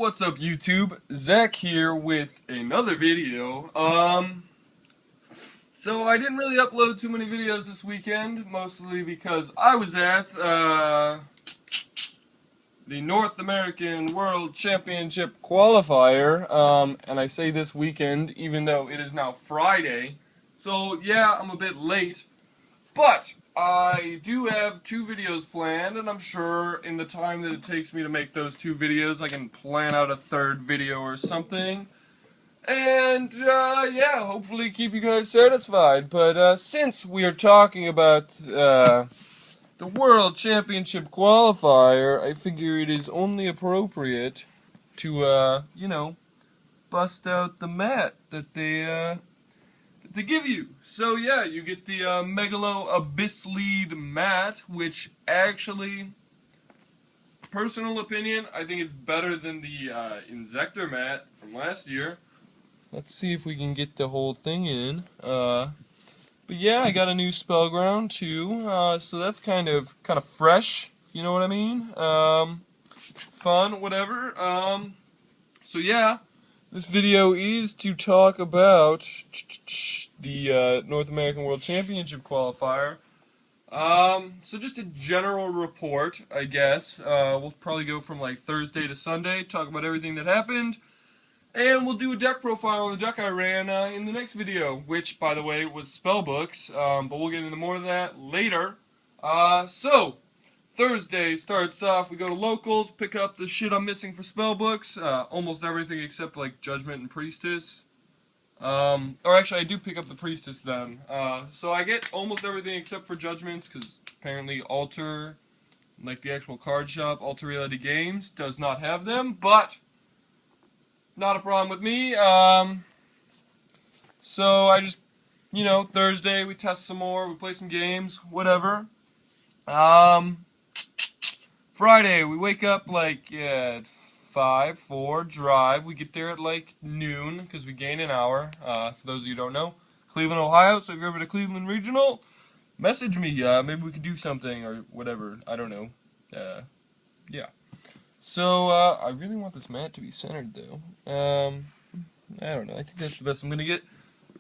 What's up, YouTube? Zach here with another video. So I didn't really upload too many videos this weekend, mostly because I was at the North American World Championship qualifier, and I say this weekend even though it is now Friday. So yeah, I'm a bit late, but I do have 2 videos planned, and I'm sure in the time that it takes me to make those 2 videos, I can plan out a 3rd video or something. And, yeah, hopefully keep you guys satisfied. But, since we are talking about, the World Championship qualifier, I figure it is only appropriate to, you know, bust out the mat that they give you. So yeah, you get the Megalo Abyss Lead mat, which actually, personal opinion, I think it's better than the Insector mat from last year. Let's see if we can get the whole thing in. But yeah, I got a new Spellground too, so that's kind of fresh, you know what I mean? Fun, whatever. So yeah. This video is to talk about the North American World Championship qualifier. So just a general report, I guess. We'll probably go from like Thursday to Sunday, talk about everything that happened, and we'll do a deck profile on the deck I ran in the next video, which, by the way, was Spellbooks, but we'll get into more of that later. So Thursday starts off, we go to locals, pick up the shit I'm missing for spellbooks, almost everything except like Judgment and Priestess. Or actually I do pick up the Priestess then. So I get almost everything except for Judgments, because apparently Alter, like the actual card shop, Alter Reality Games, does not have them, but not a problem with me. So I just, you know, Thursday we test some more, we play some games, whatever. Friday, we wake up like at 4, drive. We get there at like noon because we gain an hour. For those of you who don't know, Cleveland, Ohio. So if you're ever to Cleveland Regional, message me. Maybe we could do something or whatever. I don't know. Yeah. So I really want this mat to be centered though. I don't know. I think that's the best I'm gonna get.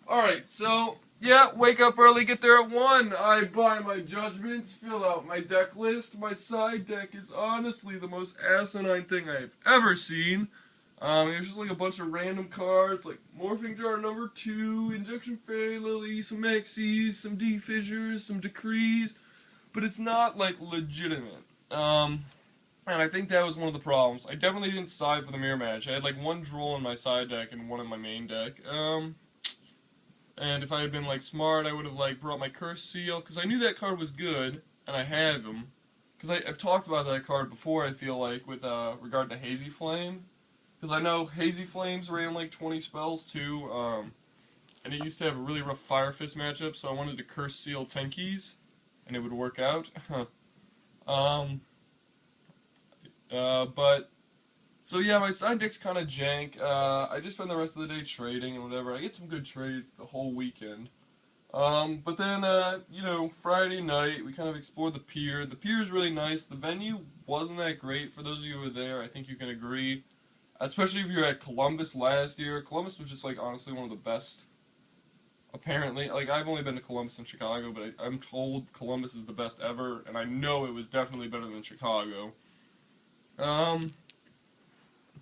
All right. So. Yeah, wake up early, get there at 1. I buy my Judgments, fill out my deck list. My side deck is honestly the most asinine thing I've ever seen. It's just like a bunch of random cards, like Morphing Jar number 2, Injection Fairy Lily, some Xyz, some D-Fissures, some Decrees, but it's not, like, legitimate. And I think that was one of the problems. I definitely didn't side for the mirror match. I had, like, 1 Droll in my side deck and 1 in my main deck. And if I had been, like, smart, I would have, like, brought my Curse Seal, because I knew that card was good, and I had them. Because I've talked about that card before, I feel like, with regard to Hazy Flame. Because I know Hazy Flames ran, like, 20 spells, too, and it used to have a really rough Fire Fist matchup, so I wanted to Curse Seal Tenkies, and it would work out. But... So yeah, my side deck's kind of jank. I just spend the rest of the day trading and whatever. I get some good trades the whole weekend. But then, you know, Friday night, we kind of explored the pier. The pier is really nice. The venue wasn't that great. For those of you who were there, I think you can agree. Especially if you were at Columbus last year. Columbus was just, like, honestly one of the best. Apparently. Like, I've only been to Columbus and Chicago, but I'm told Columbus is the best ever. And I know it was definitely better than Chicago.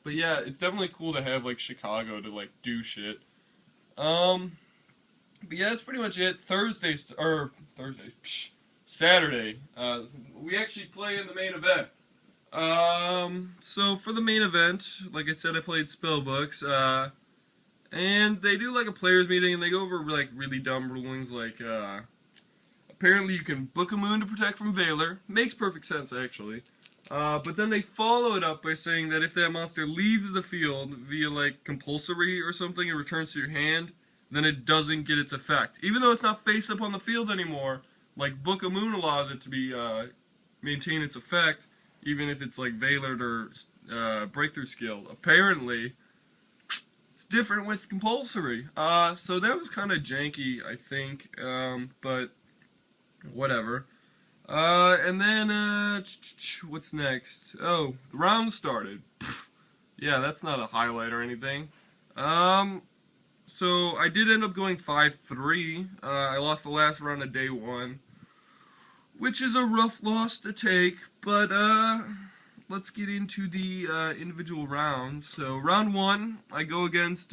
But yeah, it's definitely cool to have, like, Chicago to, like, do shit. But yeah, that's pretty much it. Saturday, we actually play in the main event. So for the main event, like I said, I played Spellbooks, and they do, like, a players meeting, and they go over, like, really dumb rulings, like, apparently you can book a moon to protect from Valor. Makes perfect sense, actually. But then they follow it up by saying that if that monster leaves the field via, like, compulsory or something and returns to your hand, then it doesn't get its effect. Even though it's not face up on the field anymore, like, Book of Moon allows it to be, maintain its effect, even if it's, like, Valored or, Breakthrough Skill. Apparently, it's different with compulsory. So that was kind of janky, I think, but whatever. And then, what's next? Oh, the round started. yeah, that's not a highlight or anything. So I did end up going 5-3. I lost the last round of day 1, which is a rough loss to take, but let's get into the individual rounds. So round 1, I go against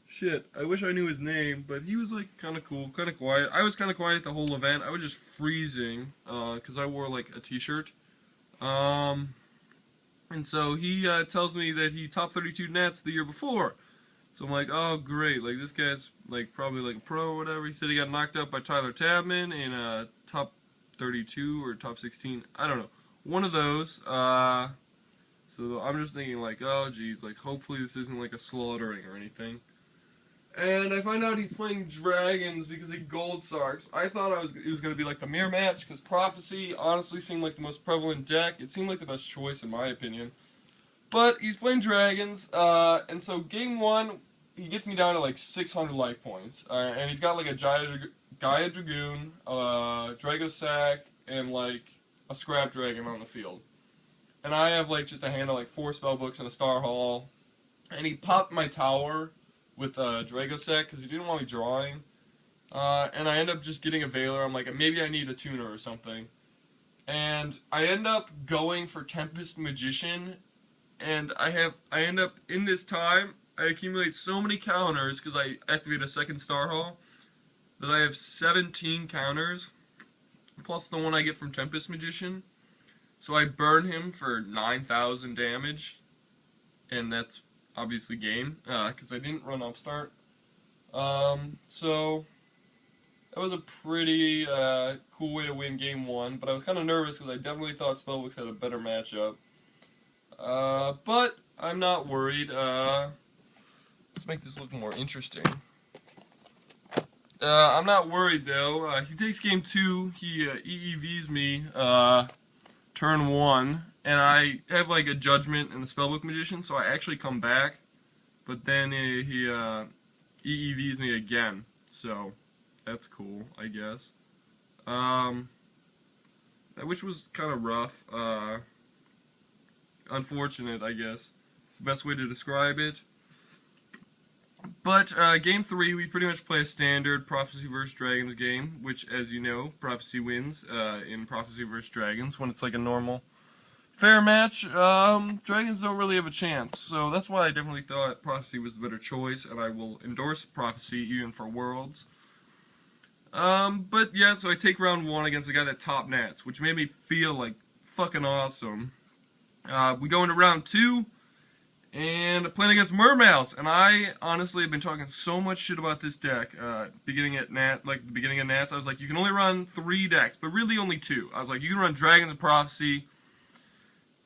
shit, I wish I knew his name, but he was like kind of cool, kind of quiet. I was kind of quiet the whole event. I was just freezing because I wore like a t-shirt. And so he tells me that he top 32 nets the year before. So I'm like, oh great, like this guy's like probably like a pro or whatever. He said he got knocked out by Tyler Tabman in top 32 or top 16. I don't know, one of those. So I'm just thinking like, oh geez, like hopefully this isn't like a slaughtering or anything. And I find out he's playing dragons because he gold sarks. I thought it was going to be like the mirror match because Prophecy honestly seemed like the most prevalent deck. It seemed like the best choice in my opinion. But he's playing dragons, and so game 1, he gets me down to like 600 life points. And he's got like a Gaia Dragoon, Drago Sack, and like a Scrap Dragon on the field. And I have like just a hand of like 4 spellbooks and a Star Hall. And he popped my tower with Drago Sack because he didn't want me drawing. And I end up just getting a Veiler. I'm like, maybe I need a tuner or something. And I end up going for Tempest Magician. And I end up, in this time, I accumulate so many counters, because I activate a second Star Hall, that I have 17 counters, plus the one I get from Tempest Magician. So I burn him for 9,000 damage, and that's obviously game, because I didn't run Upstart. So that was a pretty cool way to win game 1, but I was kind of nervous, because I definitely thought Spellbooks had a better matchup. But I'm not worried. Let's make this look more interesting. I'm not worried though. He takes game 2. He EEVs me turn 1, and I have like a Judgment and the Spellbook Magician, so I actually come back. But then he EEVs me again, so that's cool, I guess. Which was kind of rough. Unfortunate, I guess. It's the best way to describe it. But game 3, we pretty much play a standard Prophecy vs. Dragons game, which, as you know, Prophecy wins in Prophecy vs. Dragons when it's like a normal fair match. Dragons don't really have a chance, so that's why I definitely thought Prophecy was the better choice, and I will endorse Prophecy even for Worlds. But yeah, so I take round 1 against the guy that top nats, which made me feel like fucking awesome. We go into round 2, and playing against Mermails, and I honestly have been talking so much shit about this deck. Beginning at the beginning of Nats, I was like, you can only run 3 decks, but really only 2. I was like, you can run Dragons and Prophecy,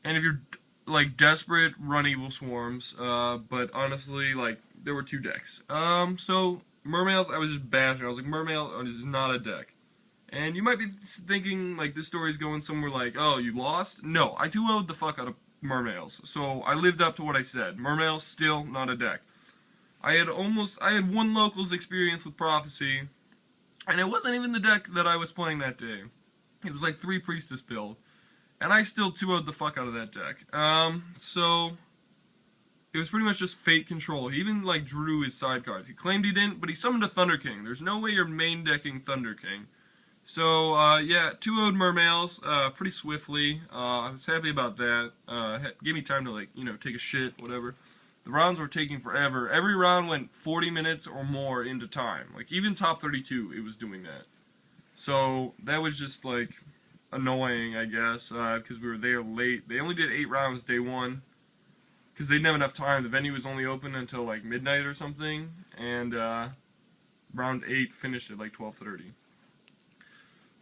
and if you're like desperate, run Evil Swarms. But honestly, like there were 2 decks. So Mermails, I was just bashing. I was like, Mermails is not a deck. And you might be thinking, like, this story's going somewhere like, oh, you lost? No, I 2-0'd the fuck out of Mermails. So I lived up to what I said. Mermails, still not a deck. I had 1 locals experience with Prophecy, and it wasn't even the deck that I was playing that day. It was like 3 Priestess build. And I still 2-0'd the fuck out of that deck. So it was pretty much just Fate Control. He even, like, drew his side cards. He claimed he didn't, but he summoned a Thunder King. There's no way you're main decking Thunder King. So, yeah, 2-0'd Mermails, pretty swiftly. I was happy about that. Gave me time to, like, you know, take a shit, whatever. The rounds were taking forever. Every round went 40 minutes or more into time. Like, even top 32, it was doing that. So, that was just, like, annoying, I guess, because we were there late. They only did 8 rounds day 1, because they didn't have enough time. The venue was only open until, like, midnight or something, and, round 8 finished at, like, 12:30.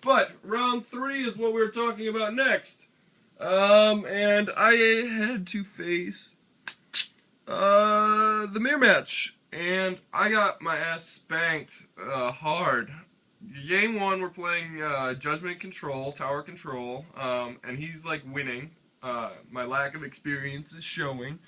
But round 3 is what we're talking about next. And I had to face the mirror match, and I got my ass spanked hard. Game 1, we're playing Judgment Control, Tower Control, and he's like winning. My lack of experience is showing.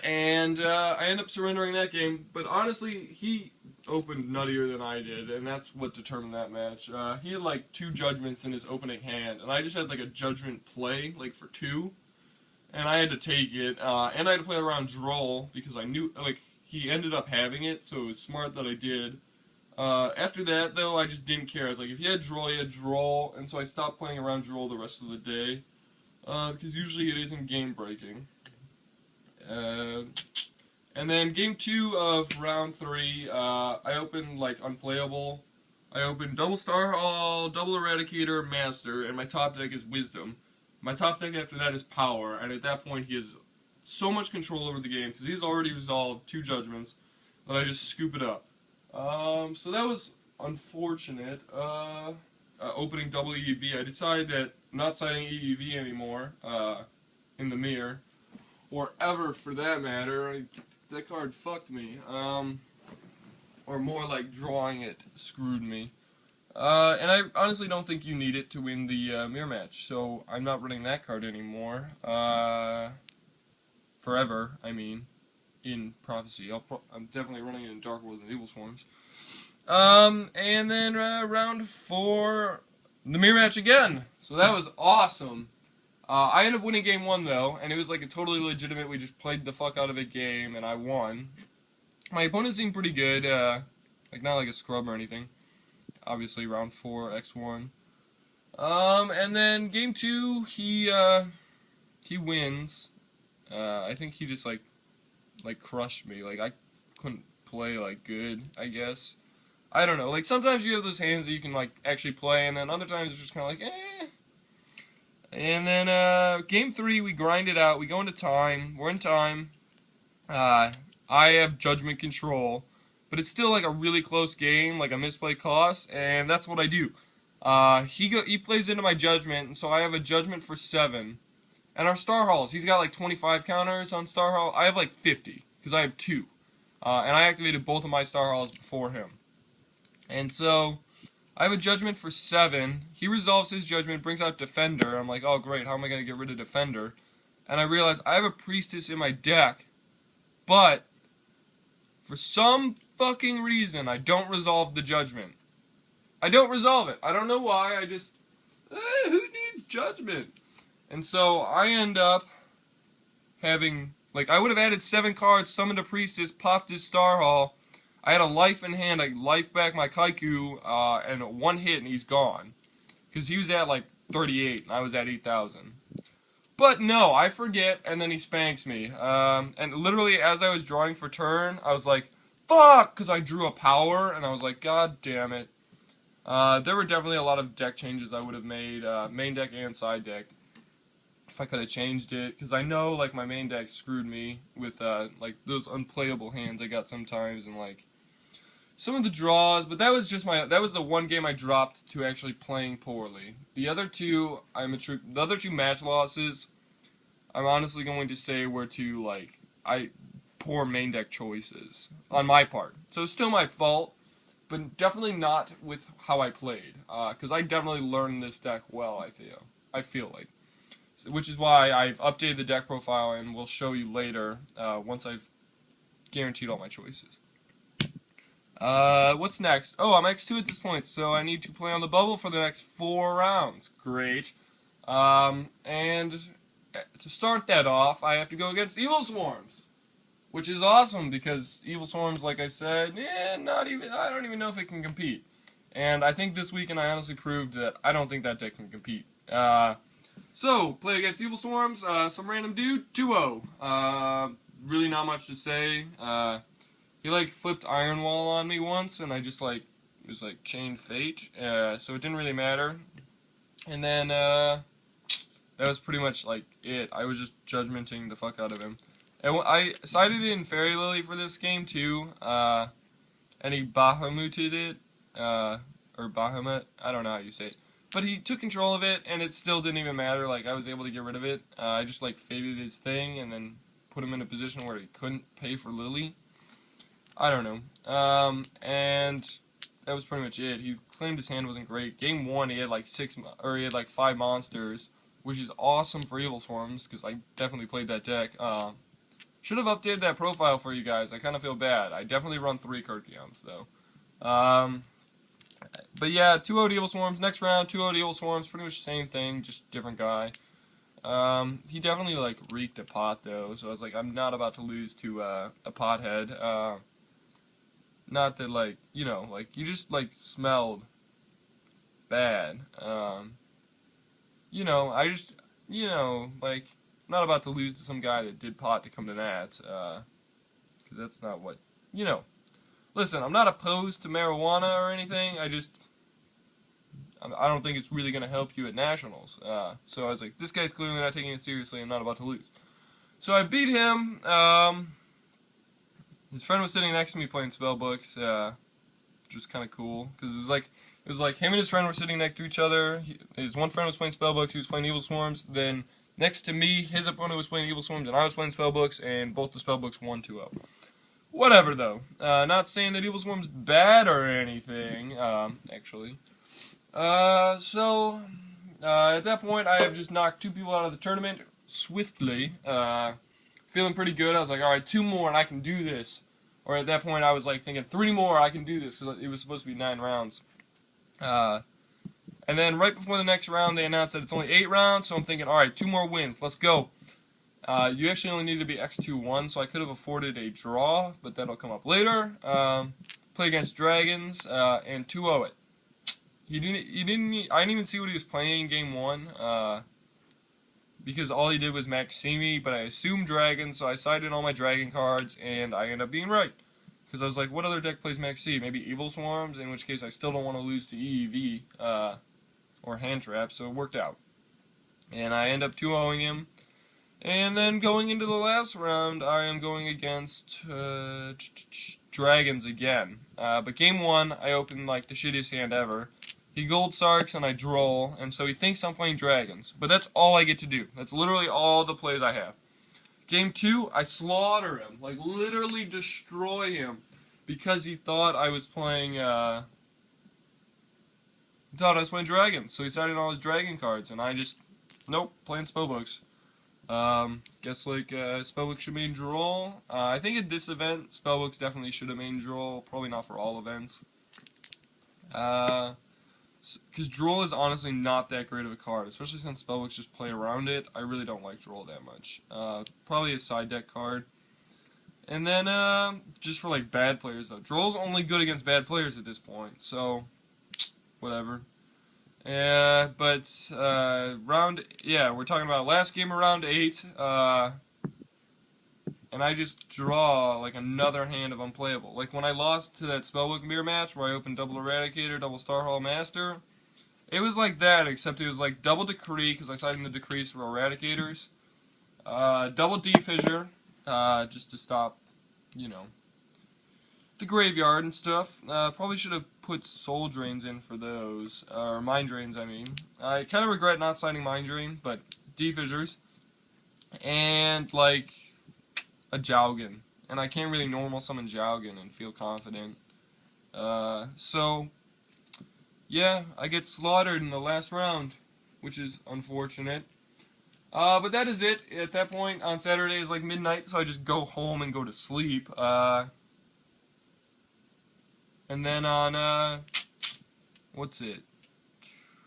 And I end up surrendering that game, but honestly, he opened nuttier than I did, and that's what determined that match. He had like 2 judgments in his opening hand, and I just had like a judgment play, like for 2. and I had to take it, and I had to play around Droll, because I knew, like, he ended up having it, so it was smart that I did. After that, though, I just didn't care. I was like, if you had Droll, and so I stopped playing around Droll the rest of the day, because usually it isn't game-breaking. And then game 2 of round 3, I opened, like, Unplayable. I opened Double Star Hall, Double Eradicator, Master, and my top deck is Wisdom. My top deck after that is Power, and at that point he has so much control over the game, because he's already resolved 2 judgments, that I just scoop it up. So that was unfortunate. Opening double EEV, I decided that not citing EEV anymore, in the mirror, or ever for that matter. That card fucked me. Or more like drawing it screwed me. And I honestly don't think you need it to win the mirror match, so I'm not running that card anymore. Forever, I mean, in Prophecy. I'm definitely running it in Dark World and Evil Swarms. And then round 4, the mirror match again. So that was awesome. I ended up winning game 1 though, and it was like a totally legitimate, we just played the fuck out of a game, and I won. My opponent seemed pretty good, like not like a scrub or anything. Obviously round 4, X1. And then game 2, he wins. I think he just like crushed me. Like I couldn't play like good, I guess. I don't know. Like sometimes you have those hands that you can like actually play, and then other times it's just kind of like eh. And then game 3 we grind it out. We go into time. We're in time. I have judgment control, but it's still like a really close game, like a misplay cost, and that's what I do. He plays into my judgment, and so I have a judgment for 7. And our Star Halls, he's got like 25 counters on Star Hall. I have like 50, because I have 2. And I activated both of my Star Halls before him. And so, I have a judgment for 7. He resolves his judgment, brings out Defender. I'm like, oh great, how am I going to get rid of Defender? And I realize I have a Priestess in my deck, but for some fucking reason, I don't resolve the judgment. I don't resolve it. I don't know why, I just, who needs judgment? And so I end up having, like, I would have added 7 cards, summoned a Priestess, popped his Star Hall. I had a life in hand, I life back my Kaiku, and 1 hit and he's gone. Because he was at like 38 and I was at 8,000. But no, I forget, and then he spanks me. And literally as I was drawing for turn, I was like, fuck! Because I drew a power, and I was like, god damn it. There were definitely a lot of deck changes I would have made, main deck and side deck. If I could have changed it, because I know, like, my main deck screwed me with, like, those unplayable hands I got sometimes, and, like, some of the draws, but that was just that was the one game I dropped to actually playing poorly. The other 2, the other 2 match losses, I'm honestly going to say were to, like, poor main deck choices, on my part. So it's still my fault, but definitely not with how I played, because I definitely learned this deck well, I feel like. Which is why I've updated the deck profile and will show you later, once I've guaranteed all my choices. What's next? Oh, I'm X2 at this point, so I need to play on the bubble for the next 4 rounds. Great. And to start that off, I have to go against Evil Swarms, which is awesome, because Evil Swarms, like I said, I don't even know if it can compete. And I think this weekend I honestly proved that I don't think that deck can compete. So, play against Evil Swarms, some random dude, 2-0. Really not much to say. He, like, flipped Iron Wall on me once, and I just, like, it was, like, Chain Fate, so it didn't really matter. And then, that was pretty much, like, it. I was just judgmenting the fuck out of him. And I sided in Fairy Lily for this game, too, and he Bahamooted it, or Bahamut, I don't know how you say it. But he took control of it, and it still didn't even matter. Like, I was able to get rid of it. I just, like, faded his thing, and then put him in a position where he couldn't pay for Lily. I don't know. And that was pretty much it. He claimed his hand wasn't great. Game 1, he had, like, 5 monsters, which is awesome for Evil Swarms, because I definitely played that deck. Should have updated that profile for you guys. I kind of feel bad. I definitely run 3 card counts, though. But yeah, 2-0 Evil Swarms. Next round, 2-0 Evil Swarms. Pretty much the same thing, just different guy. He definitely like reeked a pot though, so I was like, I'm not about to lose to a pothead. Not that like, you know, like you just like smelled bad. You know, I just, you know, like, not about to lose to some guy that did pot to come to Nats, because that's not what, you know. Listen, I'm not opposed to marijuana or anything, I don't think it's really going to help you at Nationals. So I was like, this guy's clearly not taking it seriously, I'm not about to lose. So I beat him. His friend was sitting next to me playing spellbooks, which was kind of cool, because it was like him and his friend were sitting next to each other. His one friend was playing spellbooks, he was playing Evil Swarms. Then next to me, his opponent was playing Evil Swarms, and I was playing spellbooks, and both the spellbooks won 2-0. Whatever, though. Not saying that Evil Swarm's bad or anything, actually. At that point, I have just knocked 2 people out of the tournament swiftly. Feeling pretty good. I was like, alright, 2 more and I can do this. Or at that point, I was like thinking, 3 more, I can do this, because it was supposed to be 9 rounds. And then right before the next round, they announced that it's only 8 rounds, so I'm thinking, alright, 2 more wins, let's go. You actually only need to be X2-1, so I could have afforded a draw, but that'll come up later. Play against Dragons, and 2-0 it. I didn't even see what he was playing in game 1, because all he did was Maximi, but I assumed Dragon, so I sided all my Dragon cards, and I ended up being right. Because I was like, what other deck plays Maxi? Maybe Evil Swarms, in which case I still don't want to lose to EEV, or Hand Trap, so it worked out. And I end up 2-0ing him. And then going into the last round, I am going against Dragons again. But game 1, I opened like the shittiest hand ever. He Gold Sarks and I Droll, and so he thinks I'm playing Dragons. But that's all I get to do. That's literally all the plays I have. Game 2, I slaughter him, like literally destroy him, because he thought I was playing, Dragons. So he sided all his Dragon cards, and I just, nope, playing spellbooks. Guess like, spellbooks should main Droll. I think at this event, spellbooks definitely should have main Droll, probably not for all events. Because Droll is honestly not that great of a card, especially since spellbooks just play around it. I really don't like Droll that much. Probably a side deck card. And then, just for like bad players though. Droll's only good against bad players at this point, so whatever. We're talking about last game of round 8, and I just draw like another hand of unplayable. Like when I lost to that Spellbook mirror match where I opened double Eradicator, double Starhall Master, it was like that, except it was like double Decree, because I sided the Decrees for Eradicators, double D-Fissure, just to stop, you know, the graveyard and stuff. Probably should have put Soul Drains in for those, or Mind Drains, I mean. I kind of regret not signing Mind Drain, but D-Fissures, and like a Jowgen, and I can't really normal summon Jowgen and feel confident. Yeah, I get slaughtered in the last round, which is unfortunate. But that is it. At that point, on Saturday, it's like midnight, so I just go home and go to sleep. And then on, what's it?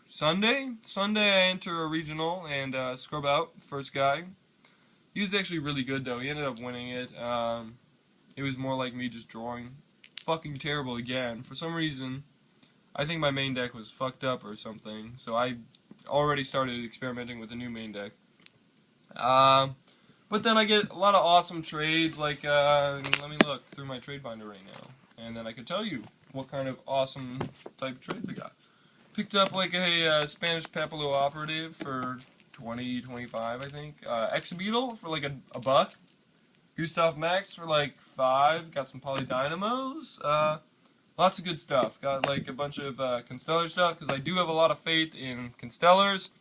Sunday? Sunday I enter a regional and scrub out, first guy. He was actually really good, though. He ended up winning it. It was more like me just drawing fucking terrible again. For some reason, I think my main deck was fucked up or something, so I already started experimenting with a new main deck. But then I get a lot of awesome trades, like, let me look through my trade binder right now, and then I can tell you what kind of awesome type of trades I got. Picked up, like, a Spanish Papillon Operative for 20, 25, I think. Exabeetle for, like, a buck. Gustav Max for, like, 5. Got some Polydynamos. Lots of good stuff. Got, like, a bunch of Constellar stuff, because I do have a lot of faith in Constellars.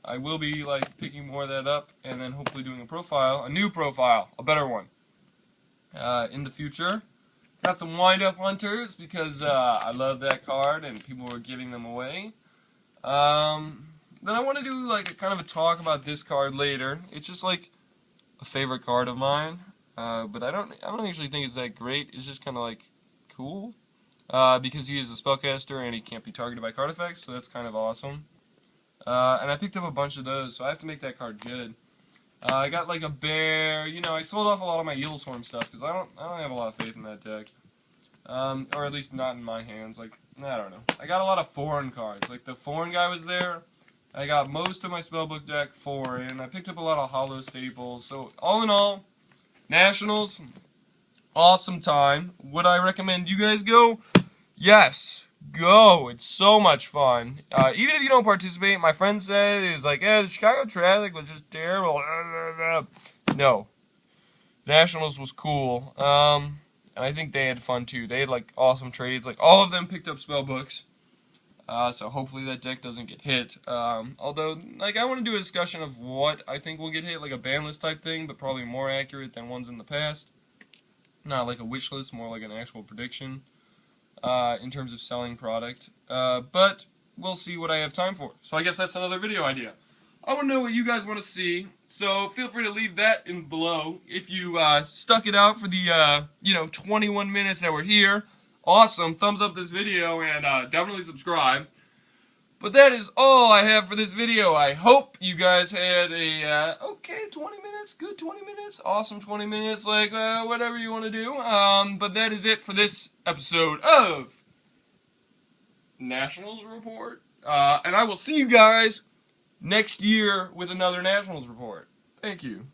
I will be, like, picking more of that up, and then hopefully doing a new profile, a better one, in the future. Got some Wind-Up Hunters, because I love that card, and people were giving them away. Then I want to do, like, a kind of a talk about this card later. It's just, like, a favorite card of mine, but I don't actually think it's that great. It's just kind of, like, cool, because he is a spellcaster, and he can't be targeted by card effects, so that's kind of awesome. And I picked up a bunch of those, so I have to make that card good. I got like a bear, you know, I sold off a lot of my Yugioh stuff, because I don't have a lot of faith in that deck. Or at least not in my hands, like, I don't know. I got a lot of foreign cards, like the foreign guy was there. I got most of my spellbook deck foreign. I picked up a lot of hollow staples, so all in all, Nationals, awesome time. Would I recommend you guys go? Yes, go. It's so much fun. Even if you don't participate, my friend said it was like, the Chicago traffic was just terrible. No, Nationals was cool. And I think they had fun too. They had like awesome trades. Like all of them picked up spellbooks. So hopefully that deck doesn't get hit. Although, like, I want to do a discussion of what I think will get hit, like a ban list type thing, but probably more accurate than ones in the past. Not like a wish list, more like an actual prediction in terms of selling product. But we'll see what I have time for. So I guess that's another video idea. I want to know what you guys want to see, so feel free to leave that in below. If you stuck it out for the 21 minutes that we're here, awesome, thumbs up this video and definitely subscribe. But that is all I have for this video. I hope you guys had a okay 20 minutes, good 20 minutes, awesome 20 minutes, like whatever you want to do. But that is it for this episode of Nationals Report. And I will see you guys next year with another Nationals report. Thank you.